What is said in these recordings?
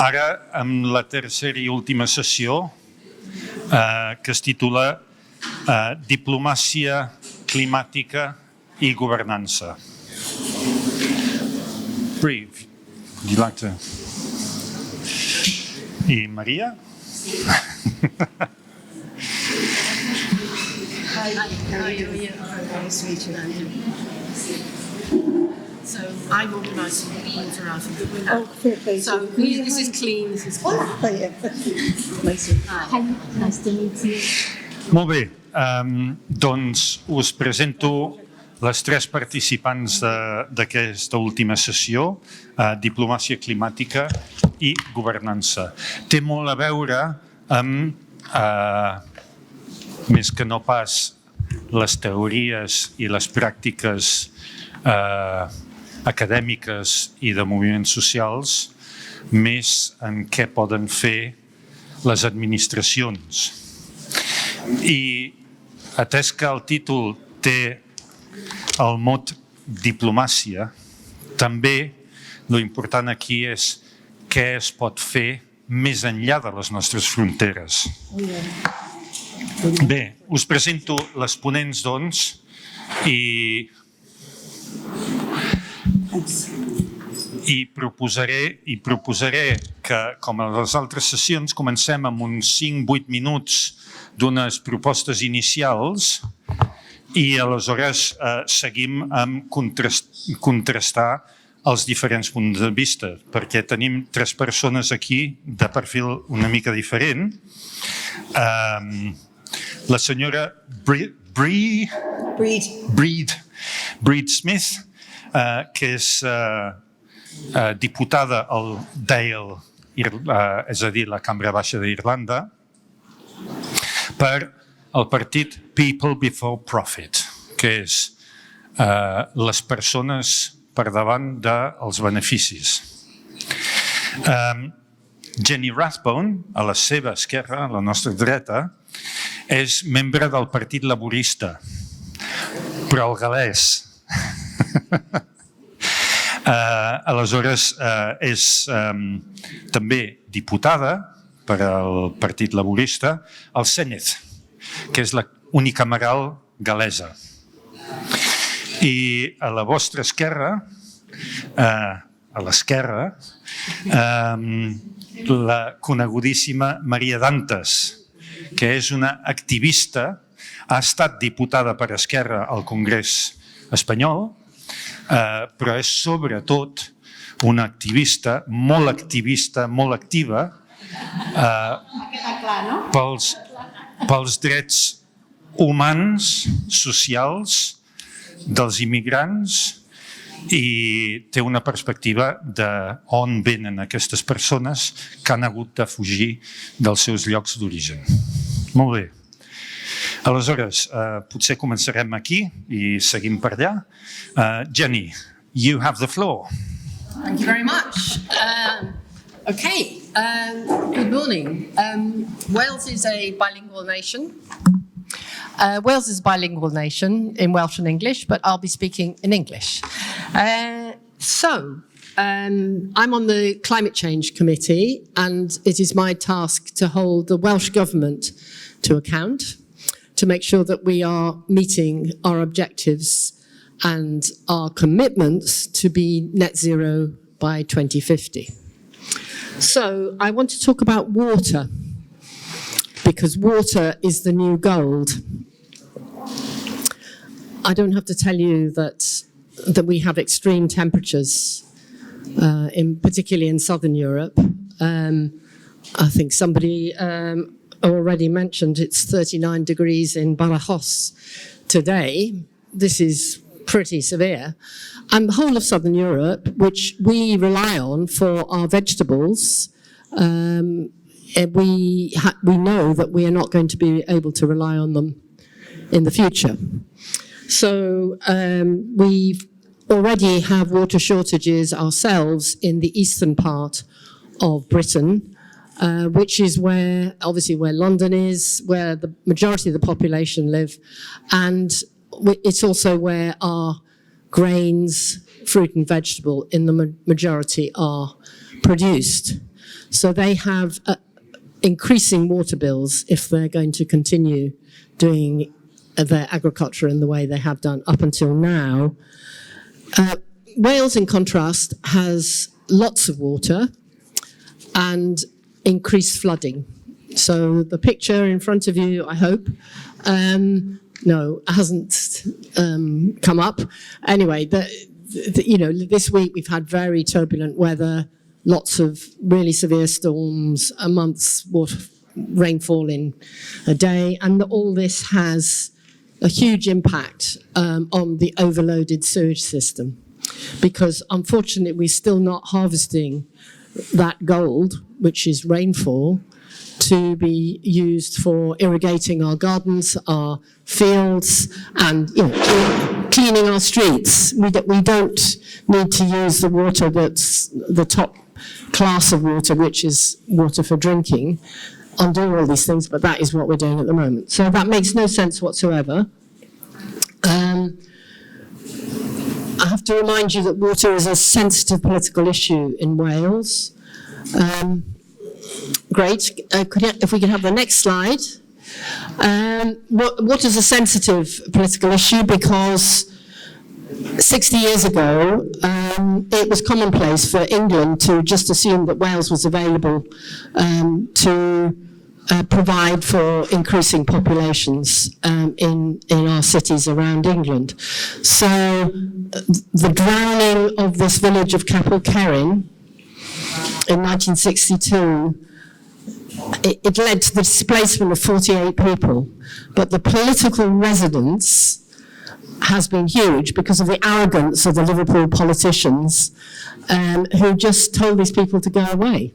Ara, amb la tercera i última sessió, que es titula Diplomàcia, climàtica i governança. Bríd, would you like to? I Maria? Hi, how are you? Nice to meet you. So I'm organising the clean for us. Oh, fair play. So this is clean, this is clean. Oh, yeah. Hi. Nice to meet you. Molt bé, doncs us presento les tres participants d'aquesta última sessió, Diplomàcia, climàtica i governança. Té molt a veure amb, més que no pas les teories i les pràctiques acadèmiques i de moviments socials, més en què poden fer les administracions. I atès que el títol té el mot diplomàcia, també l'important aquí és què es pot fer més enllà de les nostres fronteres. Bé, us presento les ponents, doncs, i proposaré que, com a les altres sessions, comencem amb uns 5-8 minuts d'unes propostes inicials i aleshores seguim amb contrastar els diferents punts de vista, perquè tenim tres persones aquí de perfil una mica diferent. La senyora Bríd Smith, que és diputada al Dáil, és a dir, la Cambra baixa d'Irlanda, per el partit People Before Profit, que és les persones per davant dels beneficis. Jenny Rathbone, a la seva esquerra, a la nostra dreta, és membre del Partit Laborista, però el galès. Aleshores, és també diputada per al Partit Laborista al Senedd, que és la unicameral galesa. I a la vostra esquerra, a l'esquerra, la conegudíssima Maria Dantas, que és una activista, ha estat diputada per Esquerra al Congrés espanyol, però és sobretot una activista, molt activa, pels drets humans, socials, dels immigrants, i té una perspectiva d'on venen aquestes persones que han hagut de fugir dels seus llocs d'origen. Molt bé. Aleshores, potser començarem aquí i seguim per allà. Jenny, you have the floor. Thank you very much. Good morning. Wales is a bilingual nation. Wales is a bilingual nation in Welsh and English, but I'll be speaking in English. I'm on the Climate Change Committee, and it is my task to hold the Welsh Government to account, to make sure that we are meeting our objectives and our commitments to be net zero by 2050. So I want to talk about water, because water is the new gold. I don't have to tell you that we have extreme temperatures, particularly in southern Europe. I think somebody already mentioned it's 39 degrees in Badajoz today. This is pretty severe. And the whole of southern Europe, which we rely on for our vegetables, we know that we are not going to be able to rely on them in the future. So we already have water shortages ourselves in the eastern part of Britain, which is where London is, where the majority of the population live, and it's also where our grains, fruit and vegetable in the majority are produced. So they have increasing water bills if they're going to continue doing their agriculture in the way they have done up until now. Wales, in contrast, has lots of water and increased flooding. So the picture in front of you, I hope, no, hasn't come up. Anyway, this week we've had very turbulent weather, lots of really severe storms, a month's rainfall in a day, and all this has a huge impact on the overloaded sewage system, because unfortunately we're still not harvesting that gold, which is rainfall, to be used for irrigating our gardens, our fields, and cleaning our streets. We don't need to use the water that's the top class of water, which is water for drinking, on doing all these things, but that is what we're doing at the moment. So that makes no sense whatsoever. I have to remind you that water is a sensitive political issue in Wales. Great. If we could have the next slide. What is a sensitive political issue? Because 60 years ago, it was commonplace for England to just assume that Wales was available to provide for increasing populations in our cities around England. So the drowning of this village of Capel Cerrin in 1962, it led to the displacement of 48 people, but the political resonance has been huge because of the arrogance of the Liverpool politicians who just told these people to go away.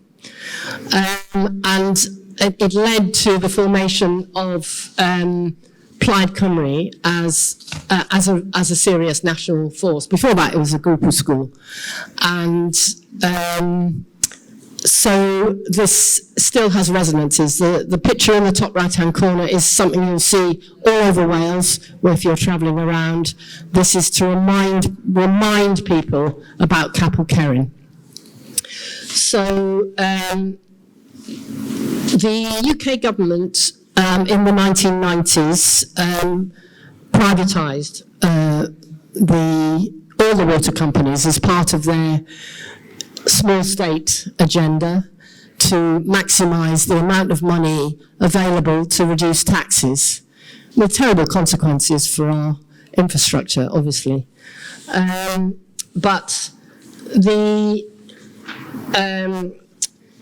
And it led to the formation of Plaid Cymru as a serious national force. Before that, it was a groupuscule. And so this still has resonances. The picture in the top right-hand corner is something you'll see all over Wales, where if you're travelling around, this is to remind people about Capel Cerrin. So the UK government in the 1990s privatised all the water companies as part of their small state agenda to maximise the amount of money available to reduce taxes, with terrible consequences for our infrastructure, obviously. But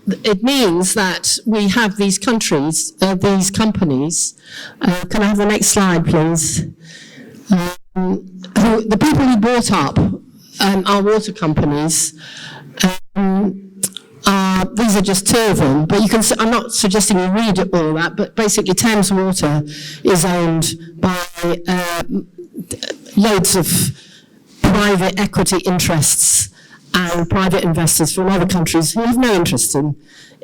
it means that we have these countries, these companies. Can I have the next slide, please? The people who brought up our water companies, these are just two of them, but you can. I'm not suggesting you read all that, but basically Thames Water is owned by loads of private equity interests and private investors from other countries who have no interest in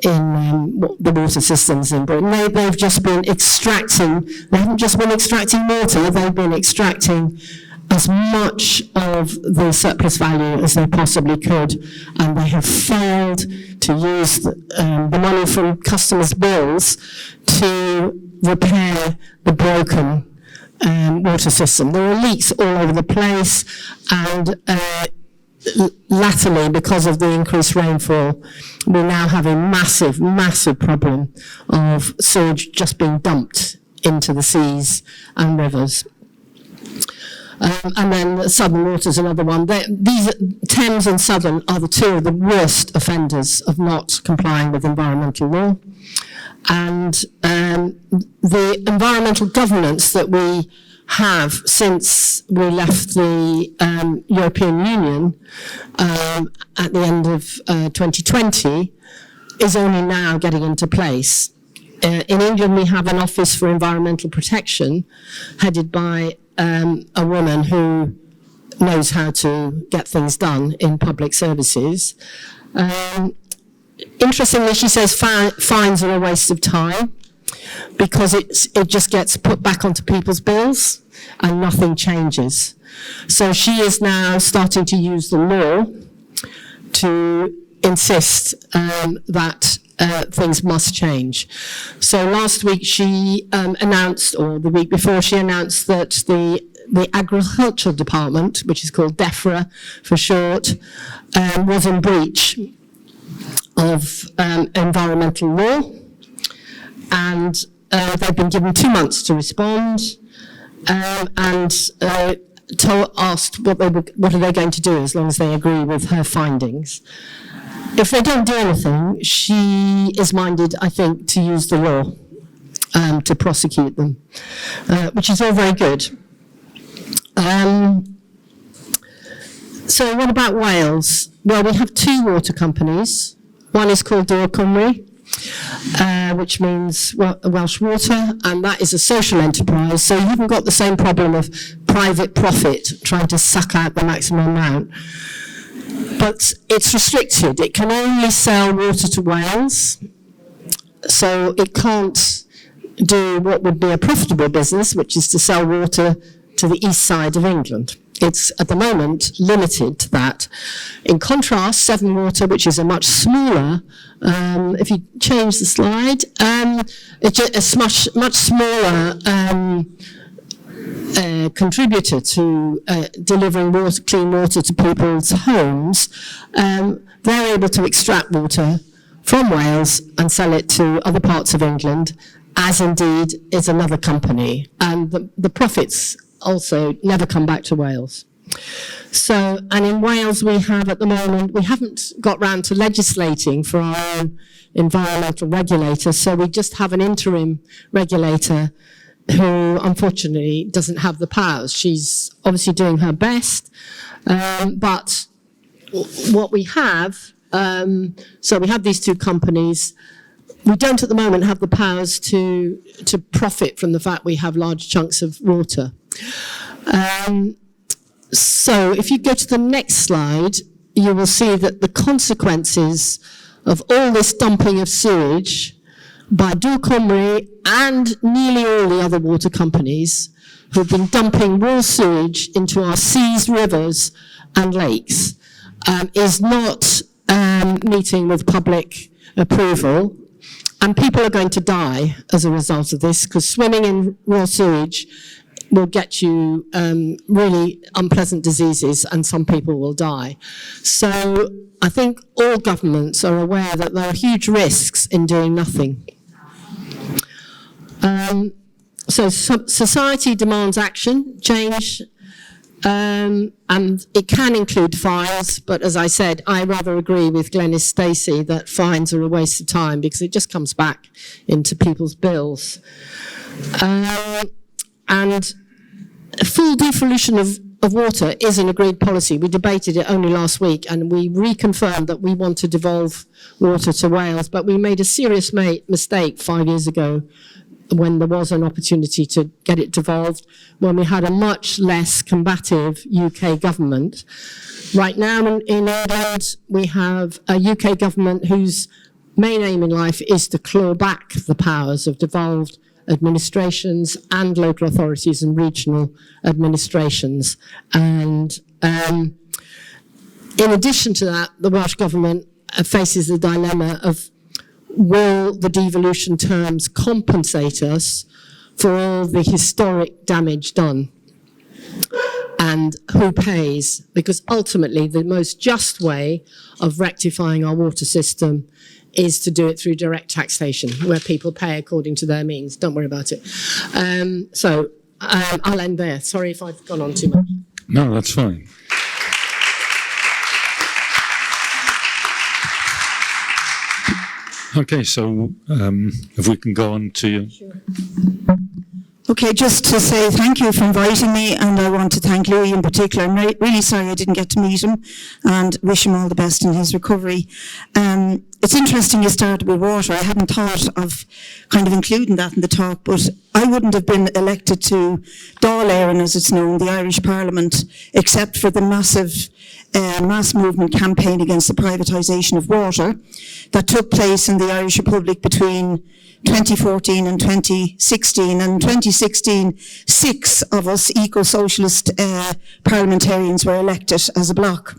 the water systems in Britain. They've just been extracting. They haven't just been extracting water. They've been extracting as much of the surplus value as they possibly could, and they have failed to use the money from customers' bills to repair the broken water system. There are leaks all over the place, and latterly, because of the increased rainfall, we now have a massive, massive problem of sewage just being dumped into the seas and rivers. And then Southern Water's another one. Thames and Southern are the two of the worst offenders of not complying with environmental law. And the environmental governance that we have since we left the European Union at the end of 2020 is only now getting into place. In England, we have an Office for Environmental Protection headed by a woman who knows how to get things done in public services. Interestingly, she says fines are a waste of time because it just gets put back onto people's bills and nothing changes. So she is now starting to use the law to insist that things must change. So last week she announced, or the week before, she announced that the Agricultural Department, which is called DEFRA for short, was in breach of environmental law, and they've been given 2 months to respond, and asked what are they going to do as long as they agree with her findings. If they don't do anything, she is minded, I think, to use the law to prosecute them, which is all very good. So what about Wales? Well, we have 2 water companies. One is called Diplomàcia, Cymru, which means Welsh Water, and that is a social enterprise, so you haven't got the same problem of private profit trying to suck out the maximum amount. But it's restricted. It can only sell water to Wales, so it can't do what would be a profitable business, which is to sell water to the east side of England. It's, at the moment, limited to that. In contrast, Severn Water, which is a much smaller, if you change the slide, it's a much smaller contributor to delivering clean water to people's homes. They're able to extract water from Wales and sell it to other parts of England, as indeed is another company. And the profits also never come back to Wales. So, and in Wales we have at the moment, we haven't got round to legislating for our own environmental regulator, so we just have an interim regulator who unfortunately doesn't have the powers. She's obviously doing her best, but what we have, so we have these 2 companies. We don't at the moment have the powers to profit from the fact we have large chunks of water. So if you go to the next slide, you will see that the consequences of all this dumping of sewage by Cymru and nearly all the other water companies who've been dumping raw sewage into our seas, rivers and lakes is not meeting with public approval. And people are going to die as a result of this, because swimming in raw sewage will get you really unpleasant diseases, and some people will die. So I think all governments are aware that there are huge risks in doing nothing. So society demands action, change, and it can include fines, but as I said, I rather agree with Glenys Stacey that fines are a waste of time because it just comes back into people's bills. And full devolution of water is an agreed policy. We debated it only last week, and we reconfirmed that we want to devolve water to Wales, but we made a serious mistake 5 years ago when there was an opportunity to get it devolved, when we had a much less combative UK government. Right now in England, we have a UK government whose main aim in life is to claw back the powers of devolved administrations and local authorities and regional administrations. And in addition to that, the Welsh Government faces the dilemma of, will the devolution terms compensate us for all the historic damage done? And who pays? Because ultimately the most just way of rectifying our water system is to do it through direct taxation, where people pay according to their means. Don't worry about it. I'll end there. Sorry if I've gone on too much. No, that's fine. Okay, so if we can go on to... Sure. Okay, just to say thank you for inviting me, and I want to thank Louis in particular. I'm really sorry I didn't get to meet him, and wish him all the best in his recovery. It's interesting you started with water. I hadn't thought of kind of including that in the talk, but I wouldn't have been elected to Dáil Éireann, as it's known, the Irish Parliament, except for the massive mass movement campaign against the privatisation of water that took place in the Irish Republic between 2014 and 2016. And in 2016, 6 of us eco-socialist parliamentarians were elected as a bloc.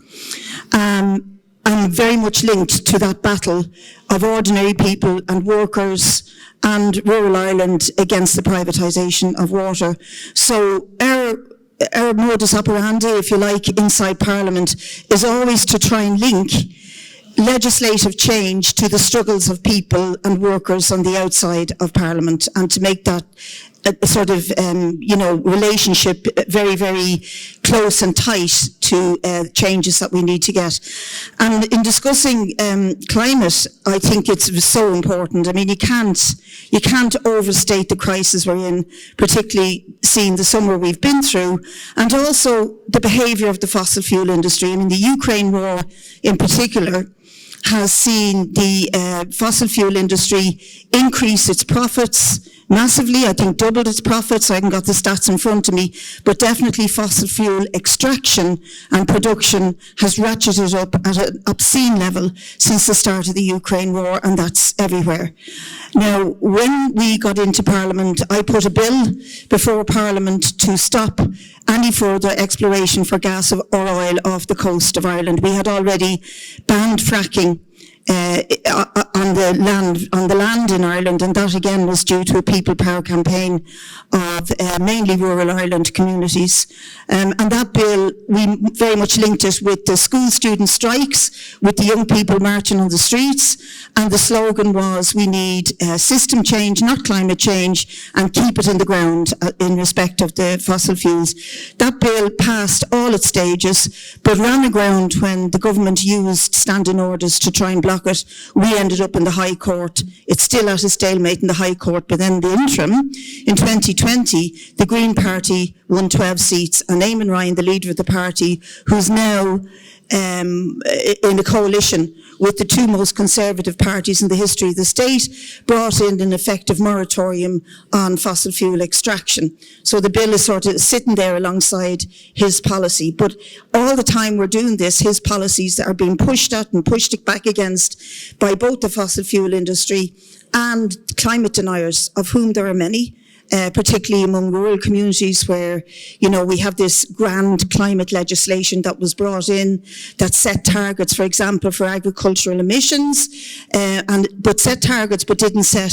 and very much linked to that battle of ordinary people and workers and rural Ireland against the privatisation of water. So our modus operandi, if you like, inside Parliament is always to try and link legislative change to the struggles of people and workers on the outside of Parliament, and to make that a sort of, relationship very, very close and tight to changes that we need to get. And in discussing climate, I think it's so important. I mean, you can't overstate the crisis we're in, particularly seeing the summer we've been through, and also the behaviour of the fossil fuel industry. I mean, the Ukraine war in particular has seen the fossil fuel industry increase its profits massively. I think doubled its profits. I haven't got the stats in front of me, but definitely fossil fuel extraction and production has ratcheted up at an obscene level since the start of the Ukraine war, and that's everywhere. Now, when we got into Parliament, I put a bill before Parliament to stop any further exploration for gas or oil off the coast of Ireland. We had already banned fracking on the land in Ireland, and that again was due to a people power campaign of mainly rural Ireland communities. And that bill, we very much linked it with the school student strikes, with the young people marching on the streets, and the slogan was, we need system change, not climate change, and keep it in the ground in respect of the fossil fuels. That bill passed all its stages, but ran aground when the government used standing orders to try and block it. We ended up in the High Court. It's still at a stalemate in the High Court, but then the interim, in 2020, the Green Party won 12 seats, and Eamon Ryan, the leader of the party, who's now in a coalition with the two most conservative parties in the history of the state, brought in an effective moratorium on fossil fuel extraction. So the bill is sort of sitting there alongside his policy. But all the time we're doing this, his policies are being pushed at and pushed back against by both the fossil fuel industry and climate deniers, of whom there are many. Particularly among rural communities where, we have this grand climate legislation that was brought in that set targets, for example, for agricultural emissions, but set targets but didn't set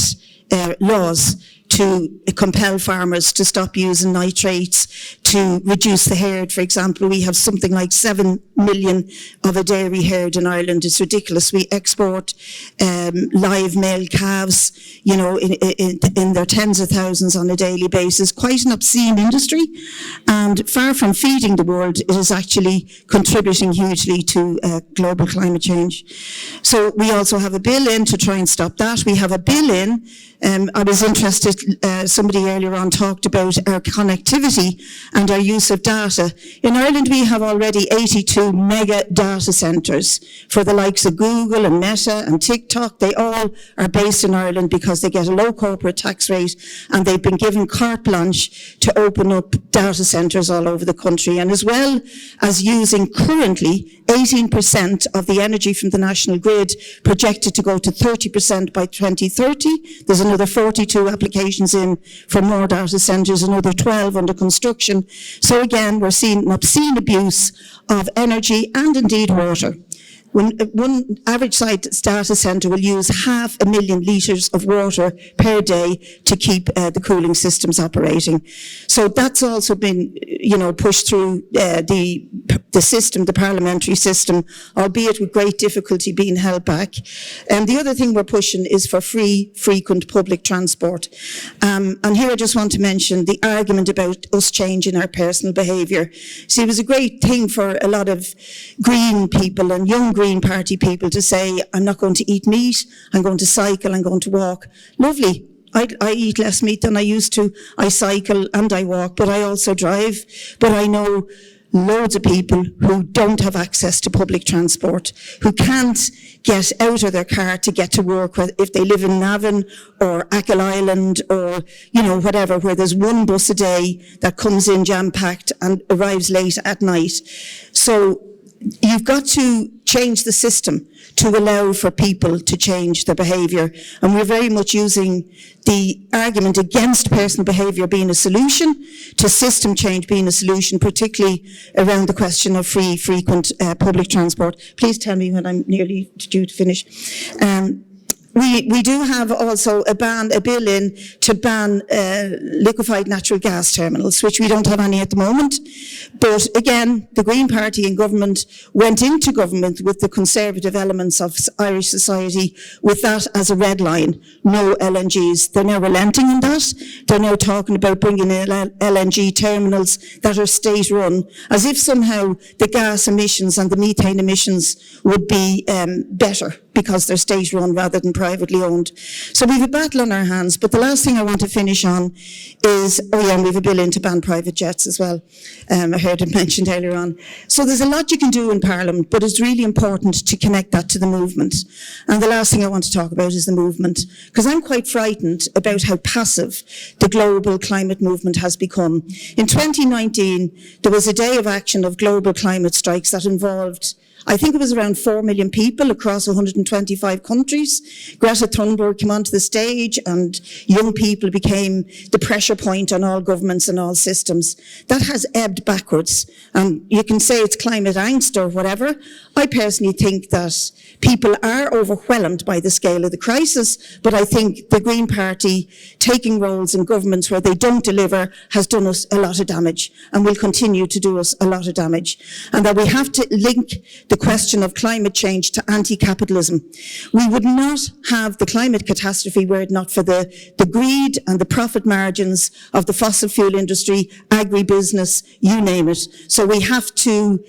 laws to compel farmers to stop using nitrates, to reduce the herd. For example, we have something like 7 million of a dairy herd in Ireland. It's ridiculous. We export live male calves, in their tens of thousands on a daily basis. Quite an obscene industry. And far from feeding the world, it is actually contributing hugely to global climate change. So we also have a bill in to try and stop that. We have a bill in. I was interested, somebody earlier on talked about our connectivity and our use of data. In Ireland, we have already 82 mega data centres for the likes of Google and Meta and TikTok. They all are based in Ireland because they get a low corporate tax rate, and they've been given carte blanche to open up data centres all over the country. And as well as using currently 18% of the energy from the national grid, projected to go to 30% by 2030. There's another 42 applications in for more data centres, another 12 under construction. So again, we're seeing an obscene abuse of energy and indeed water. When one average sized data centre will use 500,000 litres of water per day to keep the cooling systems operating. So that's also been, pushed through the system, the parliamentary system, albeit with great difficulty being held back. And the other thing we're pushing is for free, frequent public transport. And here I just want to mention the argument about us changing our personal behaviour. See, it was a great thing for a lot of Green people and young Green Party people to say, I'm not going to eat meat, I'm going to cycle, I'm going to walk. Lovely. I eat less meat than I used to. I cycle and I walk, but I also drive. But I know loads of people who don't have access to public transport, who can't get out of their car to get to work, if they live in Navan or Achill Island or, whatever, where there's one bus a day that comes in jam-packed and arrives late at night. So you've got to change the system to allow for people to change their behaviour. And we're very much using the argument against personal behaviour being a solution to system change being a solution, particularly around the question of free, frequent public transport. Please tell me when I'm nearly due to finish. We do have also a bill in to ban liquefied natural gas terminals, which we don't have any at the moment. But again, the Green Party in government went into government with the conservative elements of Irish society with that as a red line, no LNGs. They're now relenting on that. They're now talking about bringing in LNG terminals that are state-run, as if somehow the gas emissions and the methane emissions would be better because they're state-run rather than privately owned. So we have a battle on our hands, but the last thing I want to finish on is, and we have a bill in to ban private jets as well. I heard it mentioned earlier on. So there's a lot you can do in Parliament, but it's really important to connect that to the movement. And the last thing I want to talk about is the movement, because I'm quite frightened about how passive the global climate movement has become. In 2019, there was a day of action of global climate strikes that involved, I think it was around 4 million people across 125 countries. Greta Thunberg came onto the stage and young people became the pressure point on all governments and all systems. That has ebbed backwards. And you can say it's climate angst or whatever. I personally think that people are overwhelmed by the scale of the crisis, but I think the Green Party taking roles in governments where they don't deliver has done us a lot of damage and will continue to do us a lot of damage. And that we have to link the question of climate change to anti-capitalism. We would not have the climate catastrophe were it not for the greed and the profit margins of the fossil fuel industry, agribusiness, you name it. So we have to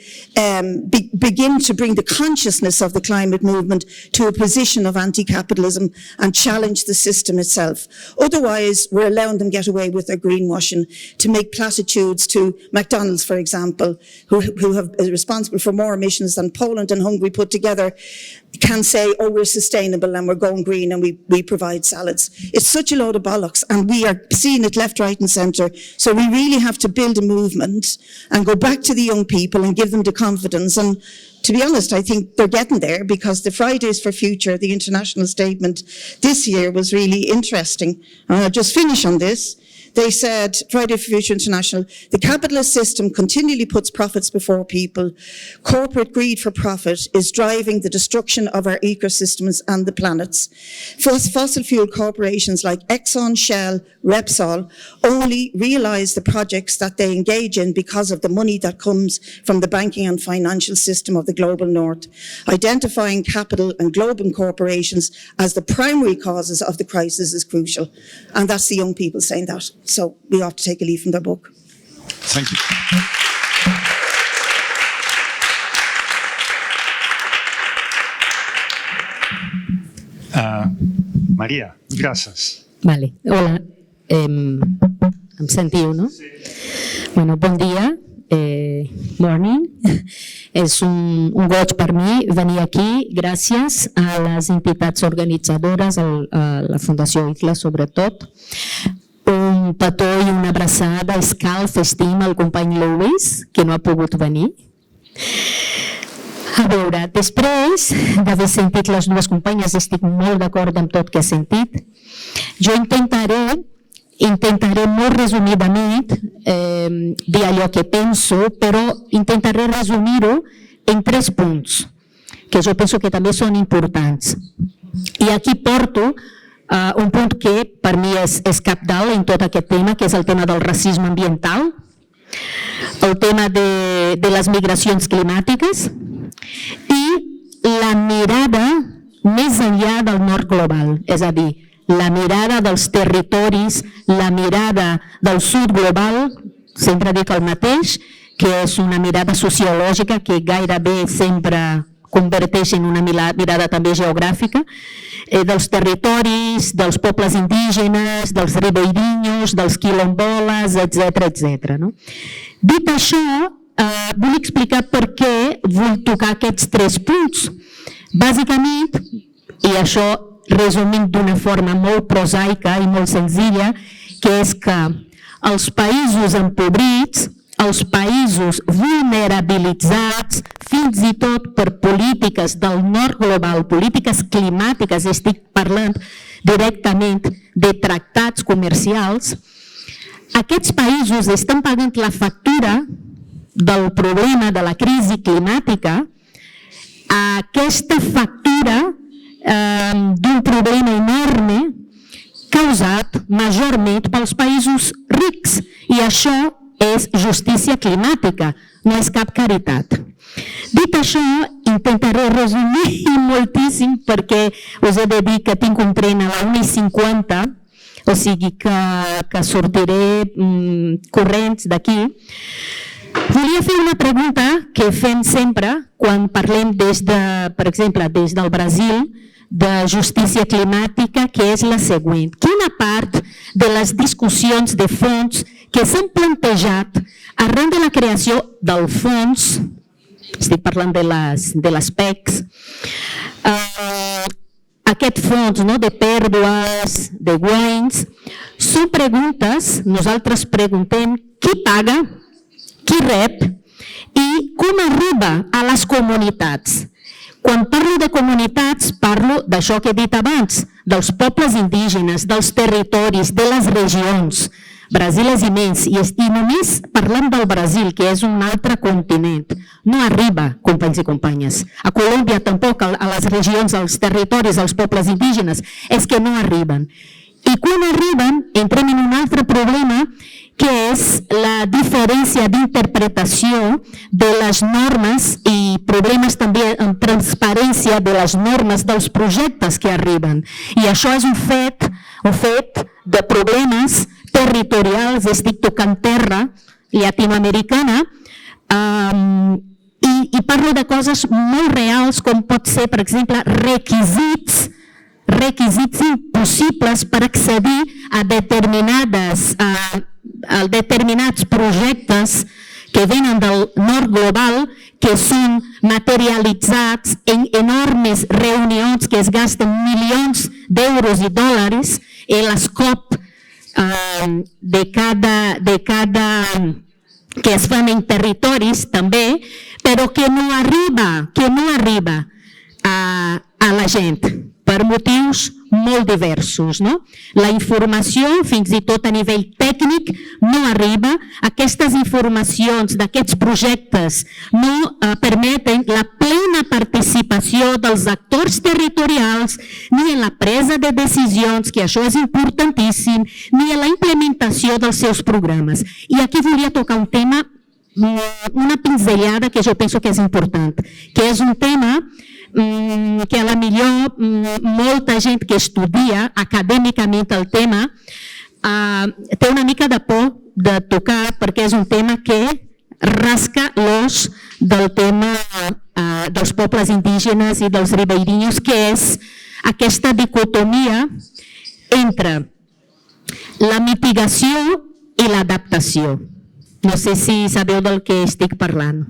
begin to bring the consciousness of the climate movement to a position of anti-capitalism and challenge the system itself. Otherwise, we're allowing them get away with their greenwashing to make platitudes to McDonald's, for example, who have responsible for more emissions than Poland and Hungary put together, can say, oh, we're sustainable and we're going green and we provide salads. It's such a load of bollocks, and we are seeing it left, right and centre. So we really have to build a movement and go back to the young people and give them the confidence. And to be honest, I think they're getting there, because the Fridays for Future, the international statement this year was really interesting. And I'll just finish on this. They said, Friday for Future International, the capitalist system continually puts profits before people. Corporate greed for profit is driving the destruction of our ecosystems and the planets. Fossil fuel corporations like Exxon, Shell, Repsol only realise the projects that they engage in because of the money that comes from the banking and financial system of the global north. Identifying capital and global corporations as the primary causes of the crisis is crucial. And that's the young people saying that. So we have to take a leaf from their book. Thank you. Maria, gràcies. Vale, hola. Em sentiu, no? Sí. Bueno, bon dia. Morning. És un goig per mi venir aquí gràcies a les entitats organitzadores, a la Fundació ICLA sobretot. Un petó i una abraçada escalf, estima al company Lewis, que no ha pogut venir. A veure, després d'haver sentit les dues companyes, estic molt d'acord amb tot que he sentit. Jo intentaré molt resumidament dir allò que penso, però intentaré resumir-ho en 3 punts, que jo penso que també són importants. I aquí porto un punt que per mi és cabdal en tot aquest tema, que és el tema del racisme ambiental, el tema de les migracions climàtiques i la mirada més enllà del nord global, és a dir, la mirada dels territoris, la mirada del sud global, sempre dic el mateix, que és una mirada sociològica que gairebé sempre converteix en una mirada també geogràfica, dels territoris, dels pobles indígenes, dels ribeirinhos, dels quilomboles, etc. Dit això, vull explicar per què vull tocar aquests 3 punts. Bàsicament, i això resumint d'una forma molt prosaica i molt senzilla, que és que els països empobrits, els països vulnerabilitzats, fins i tot per polítiques del nord global, polítiques climàtiques, estic parlant directament de tractats comercials, aquests països estan pagant la factura del problema de la crisi climàtica, aquesta factura d'un problema enorme causat majorment pels països rics, i això és justícia climàtica, no és cap caritat. Dit això, intentaré resumir moltíssim perquè us he de dir que tinc un tren a la 1:50, o sigui que sortiré corrents d'aquí. Volia fer una pregunta que fem sempre quan parlem per exemple, des del Brasil, de justícia climàtica, que és la següent. Quina part de les discussions de fons que s'han plantejat arran de la creació del fons, estic parlant de les PECs, aquest fons de pèrdues, de guanys, són preguntes, nosaltres preguntem qui paga, qui rep i com arriba a les comunitats. Quan parlo de comunitats, parlo d'això que he dit abans, dels pobles indígenes, dels territoris, de les regions. Brasil és immens i només parlem del Brasil, que és un altre continent. No arriba, companys i companyes. A Colòmbia tampoc, a les regions, als territoris, als pobles indígenes, és que no arriben. I quan arriben, entrem en un altre problema, que és la diferència d'interpretació de les normes i problemes també en transparència de les normes dels projectes que arriben. I això és un fet de problemes territorials, estic tocant terra llatinoamericana, i parlo de coses molt reals com pot ser, per exemple, requisits impossibles per accedir a determinats projectes que venen del nord global, que són materialitzats en enormes reunions que es gasten milions d'euros i dòlars en les COP que es fan en territoris també, però que no arriba a la gent per motius molt diversos. La informació, fins i tot a nivell tècnic, no arriba. Aquestes informacions d'aquests projectes no permeten la plena participació dels actors territorials ni en la presa de decisions, que això és importantíssim, ni en la implementació dels seus programes. I aquí volia tocar un tema, una pinzellada que jo penso que és important, que és un tema que a la millor molta gent que estudia acadèmicament el tema té una mica de por de tocar, perquè és un tema que rasca l'os del tema dels pobles indígenes i dels ribeirinhos, que és aquesta dicotomia entre la mitigació i l'adaptació. No sé si sabeu del que estic parlant.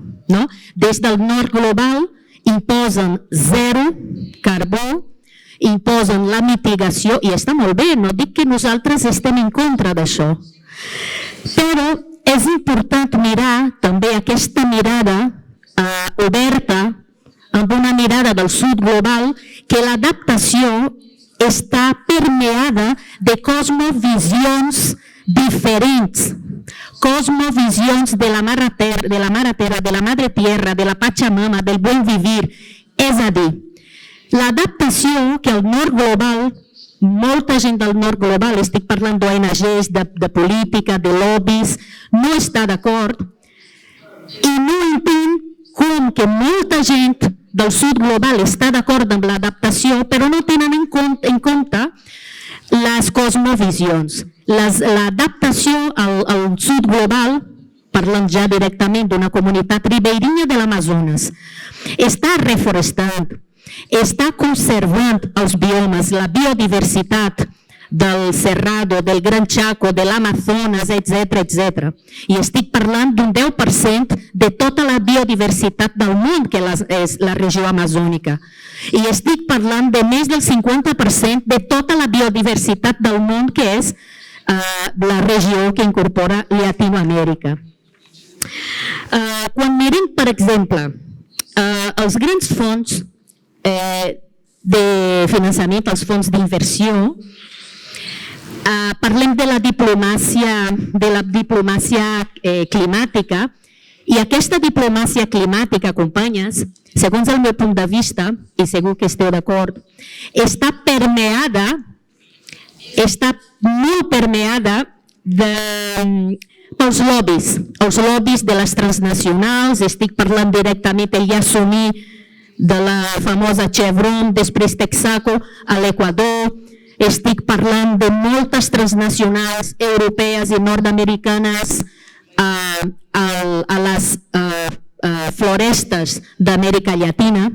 Des del nord global imposen zero carbó, imposen la mitigació, i està molt bé, no dic que nosaltres estem en contra d'això. Però és important mirar també aquesta mirada oberta, amb una mirada del sud global, que l'adaptació està permeada de cosmovisions diferents, cosmovisions de la mare terra, de la madre tierra, de la Pachamama, del buen vivir. És a dir, l'adaptació que el nord global, molta gent del nord global, estic parlant d'ONGs, de política, de lobbies, no està d'acord, i no entenc com que molta gent del sud global està d'acord amb l'adaptació, però no tenen en compte les cosmovisions. L'adaptació al sud global, parlant ja directament d'una comunitat ribeirinha de l'Amazones, està reforestant, està conservant els biomes, la biodiversitat del Cerrado, del Gran Chaco, de l'Amazones, etc. I estic parlant d'un 10% de tota la biodiversitat del món, que és la regió amazònica. I estic parlant de més del 50% de tota la biodiversitat del món, que és la regió que incorpora Llatinoamèrica. Quan mirem, per exemple, els grans fons de finançament, els fons d'inversió, parlem de la diplomàcia climàtica, i aquesta diplomàcia climàtica, companyes, segons el meu punt de vista, i segur que esteu d'acord, està molt permeada pels lobbies, els lobbies de les transnacionals. Estic parlant directament del Yasuni, de la famosa Chevron, després Texaco a l'Equador. Estic parlant de moltes transnacionals europees i nord-americanes a les florestes d'Amèrica Llatina.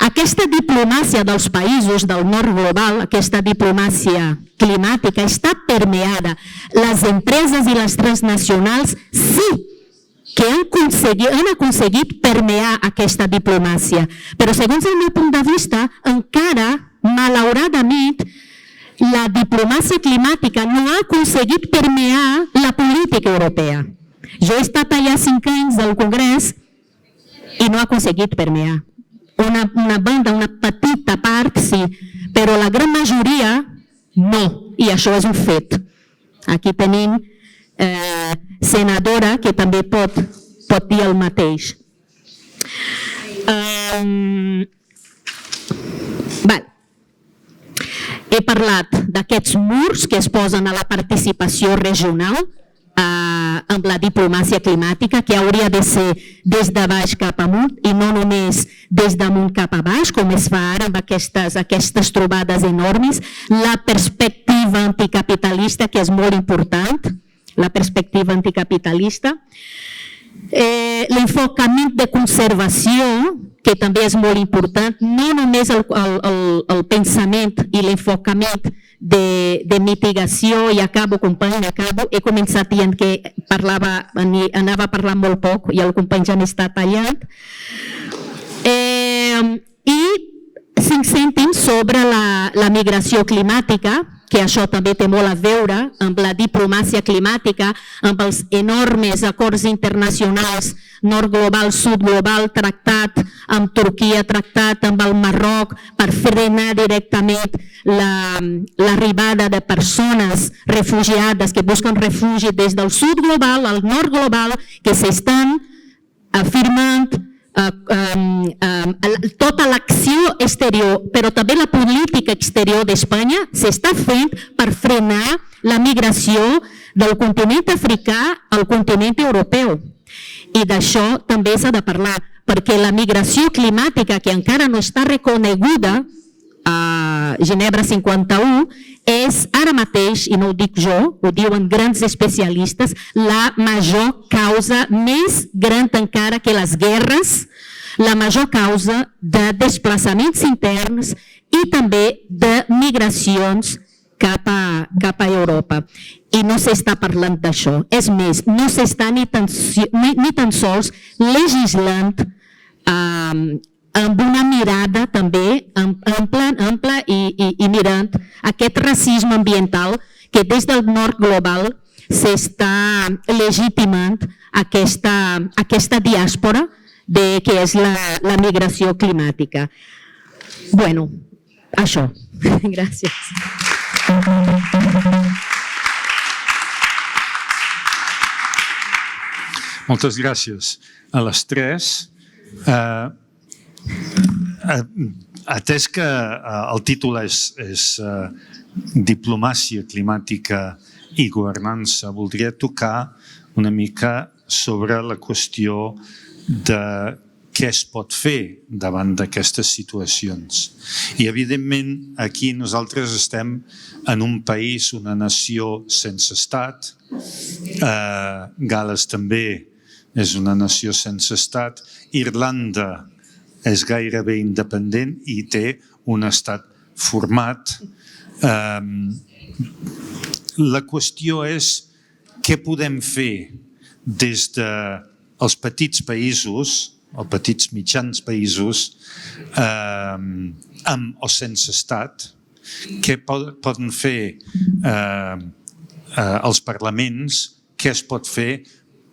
Aquesta diplomàcia dels països del nord global, aquesta diplomàcia climàtica, està permeada. Les empreses i les transnacionals sí que han aconseguit permear aquesta diplomàcia. Però segons el meu punt de vista, encara, malauradament, la diplomàcia climàtica no ha aconseguit permear la política europea. Jo he estat allà 5 anys al Congrés i no ha aconseguit permear. Una banda, una petita part, sí, però la gran majoria no, i això és un fet. Aquí tenim senadora que també pot dir el mateix. He parlat d'aquests murs que es posen a la participació regional amb la diplomàcia climàtica, que hauria de ser des de baix cap amunt i no només des d'amunt cap a baix, com es fa ara amb aquestes trobades enormes. La perspectiva anticapitalista, que és molt important, la perspectiva anticapitalista. L'enfocament de conservació, que també és molt important, no només el pensament i l'enfocament de mitigació, i acabo, company, acabo. He començat dient que anava a parlar molt poc i el company ja m'està tallant. I 5 cèntims sobre la migració climàtica, que això també té molt a veure amb la diplomàcia climàtica, amb els enormes acords internacionals, nord global, sud global, tractat amb Turquia, tractat amb el Marroc, per frenar directament l'arribada de persones refugiades que busquen refugi des del sud global al nord global, que s'estan afirmant tota l'acció exterior, però també la política exterior d'Espanya s'està fent per frenar la migració del continent africà al continent europeu. I d'això també s'ha de parlar, perquè la migració climàtica, que encara no està reconeguda a Ginebra 51, és ara mateix, i no ho dic jo, ho diuen grans especialistes, la major causa, més gran encara que les guerres, la major causa de desplaçaments interns i també de migracions cap a Europa. I no s'està parlant d'això. És més, no s'està ni tan sols legislant amb una mirada també ampla i mirant aquest racisme ambiental que des del nord global s'està legitimant aquesta diàspora que és la migració climàtica. Bueno, això. Gràcies. Moltes gràcies a les tres. Atès que el títol és Diplomàcia climàtica i governança, voldria tocar una mica sobre la qüestió de què es pot fer davant d'aquestes situacions. I, evidentment, aquí nosaltres estem en un país, una nació sense estat. Gal·les també és una nació sense estat. Irlanda és gairebé independent i té un estat format. La qüestió és què podem fer des dels petits països, els petits mitjans països, amb o sense estat, què poden fer els parlaments, què es pot fer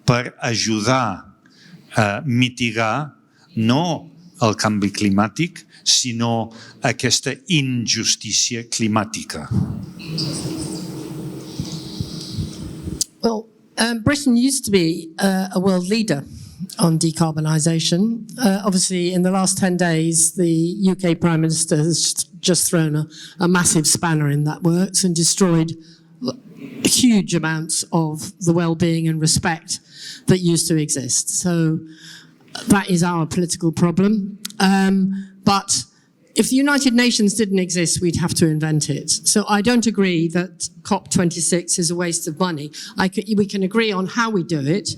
per ajudar a mitigar no el canvi climàtic, sinó aquesta injustícia climàtica. Well, Britain used to be a world leader on decarbonisation. Obviously, in the last 10 days, the UK Prime Minister has just thrown a massive spanner in that works and destroyed huge amounts of the well-being and respect that used to exist. So that is our political problem. But if the United Nations didn't exist, we'd have to invent it. So I don't agree that COP26 is a waste of money. We can agree on how we do it,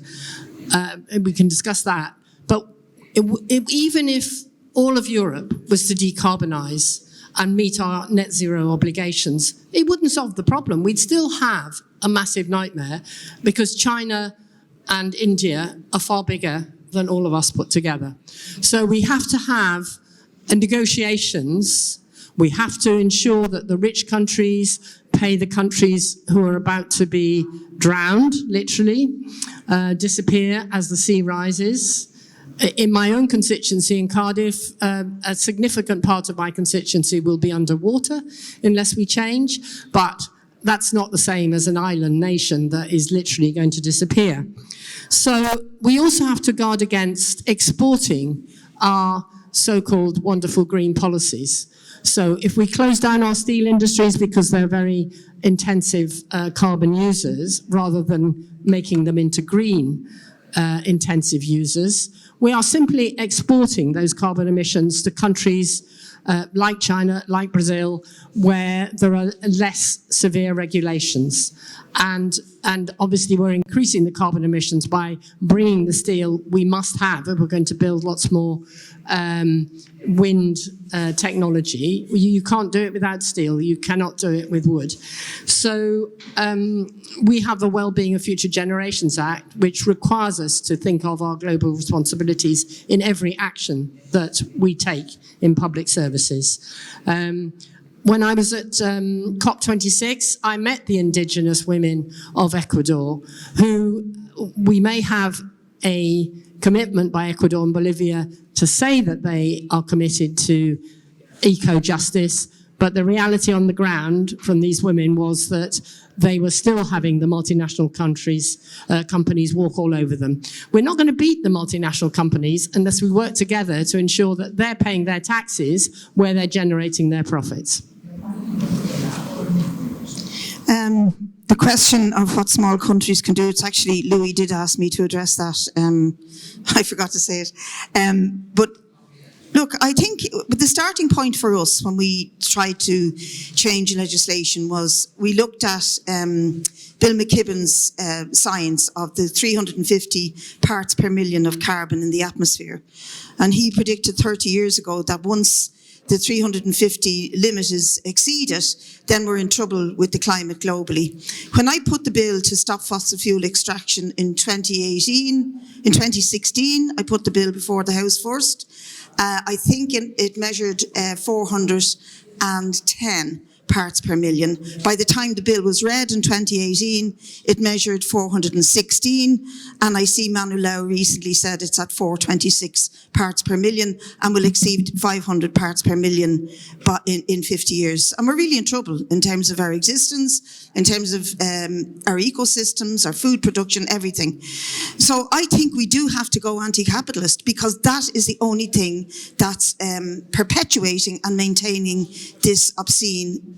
and we can discuss that. But even if all of Europe was to decarbonise and meet our net zero obligations, it wouldn't solve the problem. We'd still have a massive nightmare because China and India are far bigger than all of us put together. So we have to have negotiations. We have to ensure that the rich countries pay the countries who are about to be drowned, literally, disappear as the sea rises. In my own constituency in Cardiff, a significant part of my constituency will be underwater unless we change, but that's not the same as an island nation that is literally going to disappear. So we also have to guard against exporting our so-called wonderful green policies. So if we close down our steel industries because they're very intensive carbon users, rather than making them into green intensive users, we are simply exporting those carbon emissions to countries like China, like Brazil, where there are less severe regulations. And obviously we're increasing the carbon emissions by bringing the steel we must have if we're going to build lots more wind technology. You can't do it without steel. You cannot do it with wood. So we have the Wellbeing of Future Generations Act, which requires us to think of our global responsibilities in every action that we take in public services. When I was at COP26, I met the indigenous women of Ecuador, who we may have a commitment by Ecuador and Bolivia to say that they are committed to eco-justice, but the reality on the ground from these women was that they were still having the multinational companies walk all over them. We're not going to beat the multinational companies unless we work together to ensure that they're paying their taxes where they're generating their profits. The question of what small countries can do, it's actually, Louis did ask me to address that. I forgot to say it. But look, I think the starting point for us when we tried to change legislation was we looked at Bill McKibben's science of the 350 parts per million of carbon in the atmosphere. And he predicted 30 years ago that once the 350 limit is exceeded, then we're in trouble with the climate globally. When I put the bill to stop fossil fuel extraction in 2016, I put the bill before the House first. I think it measured 410 parts per million. By the time the bill was read in 2018, it measured 416, and I see Manu Lau recently said it's at 426 parts per million and will exceed 500 parts per million in 50 years. And we're really in trouble in terms of our existence, in terms of our ecosystems, our food production, everything. So I think we do have to go anti-capitalist because that is the only thing that's perpetuating and maintaining this obscene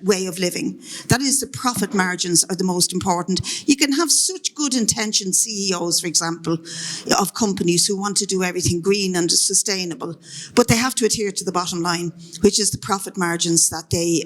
way of living. That is, the profit margins are the most important. You can have such good intentioned CEOs, for example, of companies who want to do everything green and sustainable, but they have to adhere to the bottom line, which is the profit margins that they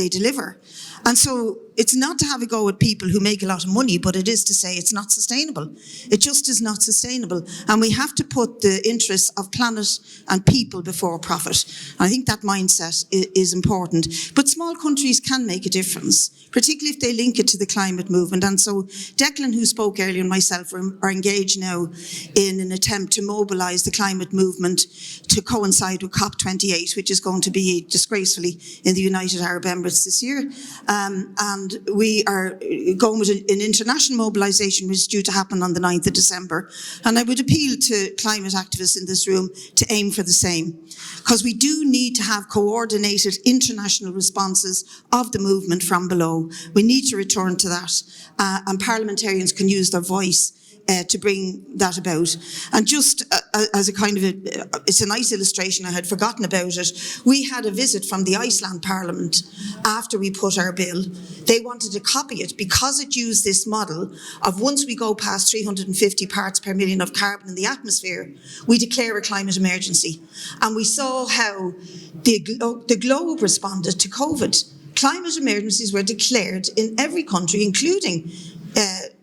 deliver. And so it's not to have a go at people who make a lot of money, but it is to say it's not sustainable. It just is not sustainable. And we have to put the interests of planet and people before profit. And I think that mindset is important. But small countries can make a difference, particularly if they link it to the climate movement. And so Declan, who spoke earlier, and myself are engaged now in an attempt to mobilise the climate movement to coincide with COP28, which is going to be disgracefully in the United Arab Emirates this year. And and we are going with an international mobilisation which is due to happen on the 9th of December. And I would appeal to climate activists in this room to aim for the same, because we do need to have coordinated international responses of the movement from below. We need to return to that, and parliamentarians can use their voice to bring that about. And just as a kind of it's a nice illustration, I had forgotten about it. We had a visit from the Iceland Parliament after we put our bill. They wanted to copy it because it used this model of once we go past 350 parts per million of carbon in the atmosphere, we declare a climate emergency. And we saw how the globe responded to COVID. Climate emergencies were declared in every country, including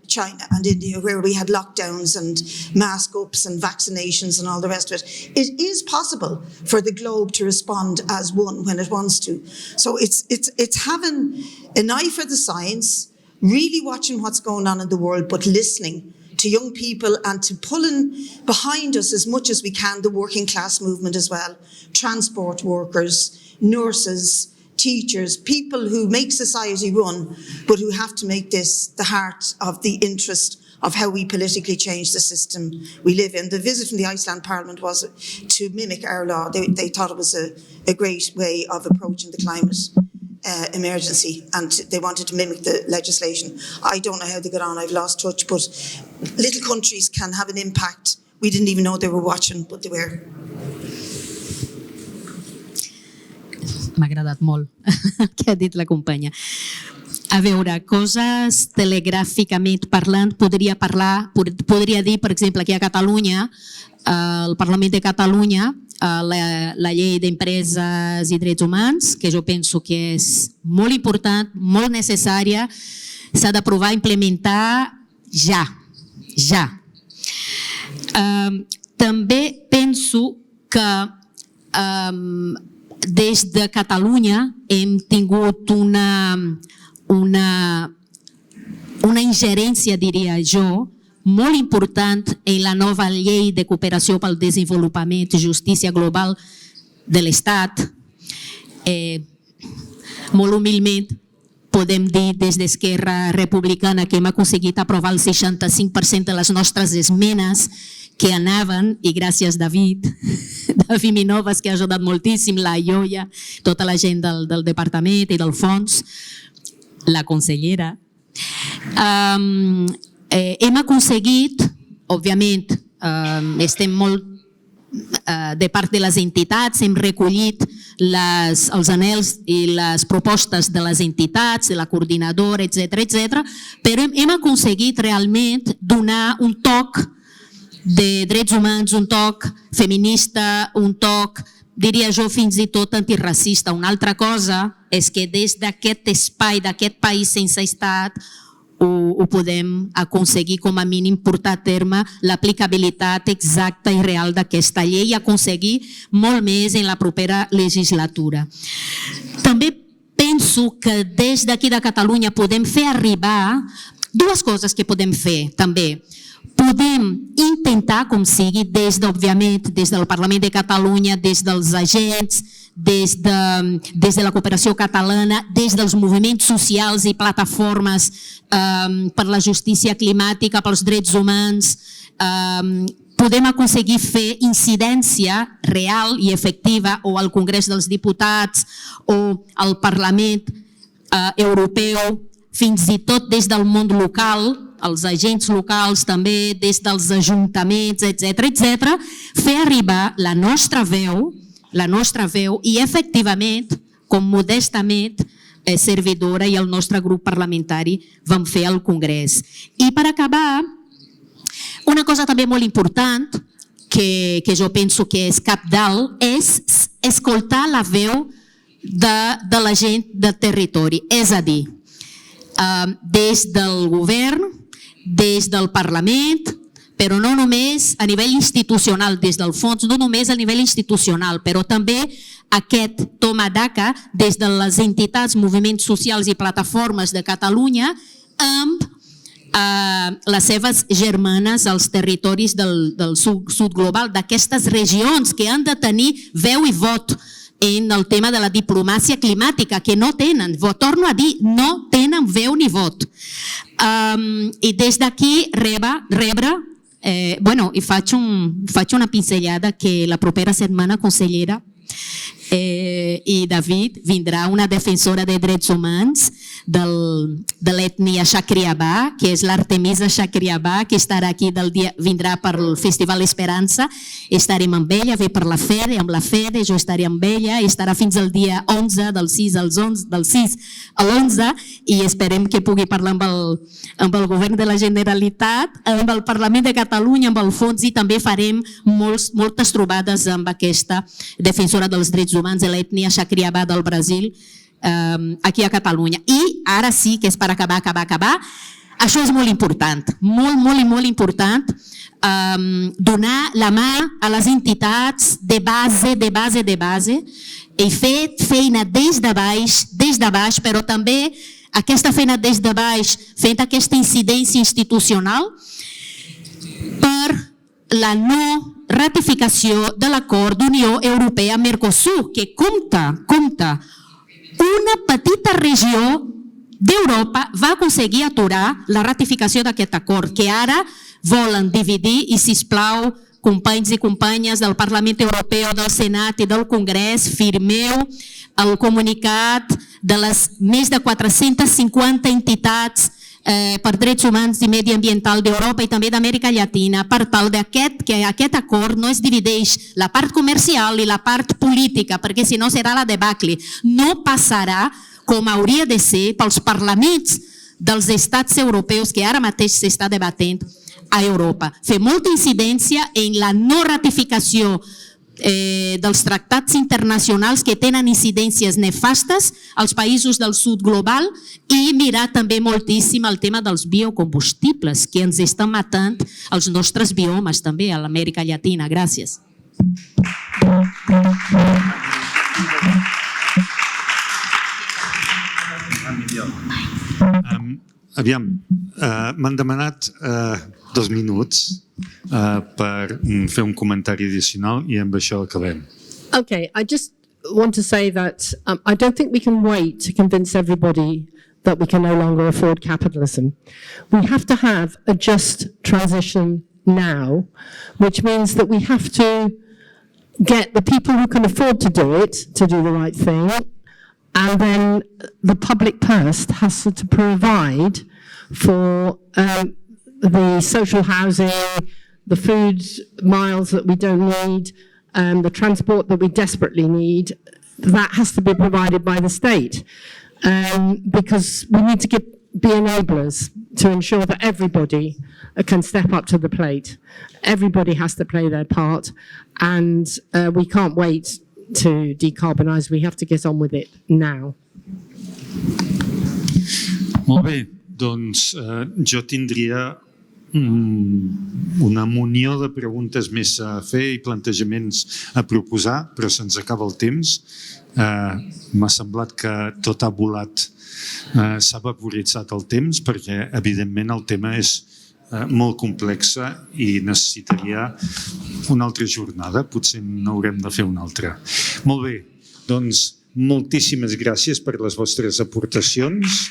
China and India, where we had lockdowns and mask-ups and vaccinations and all the rest of it. It is possible for the globe to respond as one when it wants to. So it's having an eye for the science, really watching what's going on in the world, but listening to young people and to pulling behind us as much as we can the working class movement as well. Transport workers, nurses, teachers, people who make society run, but who have to make this the heart of the interest of how we politically change the system we live in. The visit from the Iceland Parliament was to mimic our law. They thought it was a great way of approaching the climate emergency, and they wanted to mimic the legislation. I don't know how they got on, I've lost touch, but little countries can have an impact. We didn't even know they were watching, but they were. M'ha agradat molt el que ha dit la companya. A veure, coses telegràficament parlant, podria dir, per exemple, aquí a Catalunya, el Parlament de Catalunya, la llei d'empreses i drets humans, que jo penso que és molt important, molt necessària, s'ha d'aprovar i implementar ja. També penso que des de Catalunya hem tingut una ingerència, diria jo, molt important en la nova llei de cooperació pel desenvolupament i justícia global de l'Estat. Molt humilment podem dir des d'Esquerra Republicana que hem aconseguit aprovar el 65% de les nostres esmenes que anaven, i gràcies David Minovas, que ha ajudat moltíssim, la Ioia, tota la gent del departament i del fons, la consellera. Hem aconseguit, òbviament, estem molt de part de les entitats, hem recollit els anhels i les propostes de les entitats, de la coordinadora, etc., però hem aconseguit realment donar un toc de drets humans, un toc feminista, un toc, diria jo, fins i tot antiracista. Una altra cosa és que des d'aquest espai, d'aquest país sense estat, ho podem aconseguir com a mínim portar a terme l'aplicabilitat exacta i real d'aquesta llei i aconseguir molt més en la propera legislatura. També penso que des d'aquí de Catalunya podem fer arribar dues coses que podem fer també. Podem intentar, com sigui, òbviament, des del Parlament de Catalunya, des dels agents, des de la cooperació catalana, des dels moviments socials i plataformes per la justícia climàtica, pels drets humans, podem aconseguir fer incidència real i efectiva o al Congrés dels Diputats o al Parlament Europeu, fins i tot des del món local, els agents locals també, des dels ajuntaments, etc., fer arribar la nostra veu i efectivament, com modestament, servidora i el nostre grup parlamentari vam fer al Congrés. I per acabar, una cosa també molt important que jo penso que és cabdal és escoltar la veu de la gent del territori, és a dir, des del govern, des del Parlament, però no només a nivell institucional, des del fons, no només a nivell institucional, però també aquest toma d'ACA des de les entitats, moviments socials i plataformes de Catalunya amb les seves germanes als territoris del sud global, d'aquestes regions que han de tenir veu i vot en el tema de la diplomàcia climàtica, que no tenen, torno a dir, no tenen veu ni vot. I des d'aquí i faig una pinzellada que la propera setmana, consellera, i David, vindrà una defensora de drets humans de l'ètnia Xacriabà, que és l'Artemisa Xacriabà, que estarà aquí vindrà per el Festival Esperança. Estarem amb ella, ve per la Fede, amb la Fede, jo estaré amb ella, estarà fins al dia 11, del 6 a l'11, i esperem que pugui parlar amb el govern de la Generalitat, amb el Parlament de Catalunya, amb el fons, i també farem moltes trobades amb aquesta defensora dels drets humans de l'ètnia Xacriabà del Brasil, aquí a Catalunya. I ara sí que és per acabar. Això és molt important, molt important, donar la mà a les entitats de base, i fer feina des de baix, però també aquesta feina des de baix, fent aquesta incidència institucional per la no ratificació de l'acord d'Unió Europea-Mercosur, que compta. Una petita regió d'Europa va aconseguir aturar la ratificació d'aquest acord, que ara volen dividir, i sisplau, companys i companyes del Parlament Europeu, del Senat i del Congrés, firmeu el comunicat de les més de 450 entitats per drets humans i mediambiental d'Europa i també d'Amèrica Llatina, per tal que aquest acord no es divideix la part comercial i la part política, perquè si no serà la debacle. No passarà com hauria de ser pels parlaments dels estats europeus que ara mateix s'està debatent a Europa. Fer molta incidència en la no ratificació dels tractats internacionals que tenen incidències nefastes als països del sud global, i mirar també moltíssim el tema dels biocombustibles que ens estan matant els nostres biomes també a l'Amèrica Llatina. Gràcies. Aviam, m'han demanat 2 minuts per fer un comentari addicional i amb això acabem. Okay, I just want to say that I don't think we can wait to convince everybody that we can no longer afford capitalism. We have to have a just transition now, which means that we have to get the people who can afford to do it to do the right thing, and then the public purse has to provide for the social housing, the food miles that we don't need, the transport that we desperately need. That has to be provided by the state, because we need to be enablers to ensure that everybody can step up to the plate. Everybody has to play their part, and we can't wait to decarbonise. We have to get on with it now. Molt bé, doncs jo tindria una munió de preguntes més a fer i plantejaments a proposar, però se'ns acaba el temps. M'ha semblat que tot ha volat, s'ha vaporitzat el temps, perquè evidentment el tema és molt complex i necessitaria una altra jornada, potser n'haurem de fer una altra. Molt bé, doncs moltíssimes gràcies per les vostres aportacions.